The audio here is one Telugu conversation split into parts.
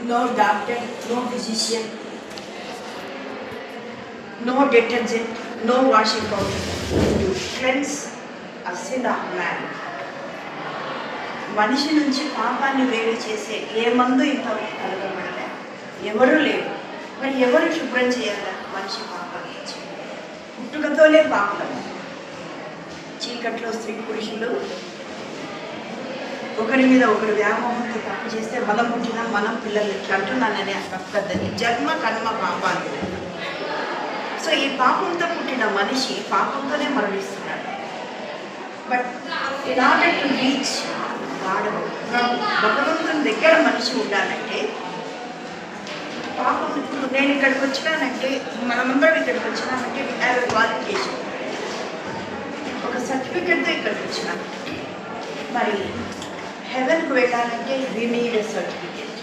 no doctor, no physician, no detergent, no washing powder to cleanse a sin of man. మనిషి నుంచి పాపాన్ని వేరు చేసే ఏ మందు ఇంతవరకు కలగబడలే, ఎవరూ లేరు. మరి ఎవరు శుభ్రం చేయాలా మనిషి పాపాన్ని? పుట్టుకతోనే పాపం. చీకట్లో స్త్రీ పురుషులు ఒకరి మీద ఒకరు వ్యామోహంతో తప్పు చేస్తే మనం పుట్టినా మనం పిల్లలు ఇట్లా అంటున్నానని తప్పదని జన్మ కర్మ పాపాలు. సో ఈ పాపంతో పుట్టిన మనిషి పాపంతోనే మరణిస్తున్నాడు. But in order to reach భగవంతుని దగ్గర మనిషి ఉండాలంటే పాపం. ఇప్పుడు నేను ఇక్కడికి వచ్చినానంటే, మనమందరం ఇక్కడికి వచ్చినామంటే వీ హ్యావ్ ఎ క్వాలిఫికేషన్, ఒక సర్టిఫికెట్తో ఇక్కడికి వచ్చినాం. మరి హెవెన్కి వెళ్ళాలంటే we need a certificate.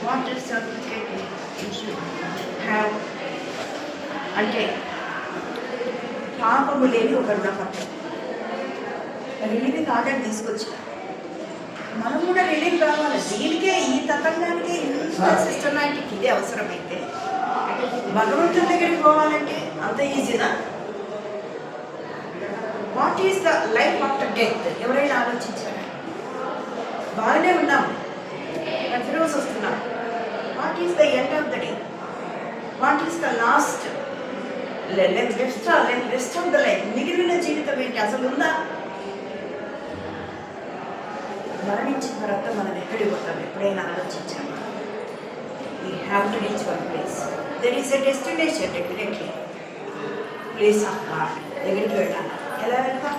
What is certificate you should have అంటే పాపము లేని ఒక రుణపత్రం. రిలీవింగ్ ఆర్డర్ తీసుకొచ్చిన మనం కూడా రిలీవ్ కావాలి. దీనికే ఈ తతంగానికే ఇంత సిస్టమాటిక్ ఇదే అవసరమైతే భగవంతుని దగ్గరికి పోవాలంటే అంత ఈజీనా? What is the life after death? ఎవరైనా ఆలోచించారా? బాగానే ఉన్నాం, ప్రతిరోజు వస్తున్నాం. What is the end of the day? What is the last rest of the life? మిగిలిన జీవితం ఏంటి? అసలు ఉందా? మరణించిన తర్వాత మనం ఎక్కడికి పోతాం? ఎప్పుడైనా ఆలోచించాము? We have to reach one place. There is a destination. Definitely place of God దగ్గరికి వెళ్ళాలి. ఎలా వెళ్తాం?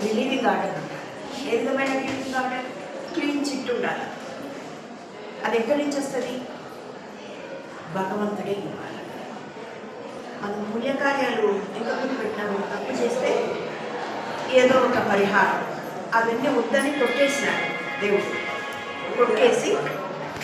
రిలీవింగ్ ఆర్డర్ ఉండాలి. ఏ విధమైన రిలీవింగ్ ఆర్డర్? క్లీన్ చిట్ ఉండాలి. అది ఎక్కడి నుంచి వస్తుంది? భగవంతుడే ఇవ్వాలి. మనం పుణ్యకార్యాలు ఎంతమంది పెట్టినాము, తప్పు చేస్తే ఏదో ఒక పరిహారం, అవన్నీ వద్దని కొట్టేసినాడు దేవుడు. కొట్టేసి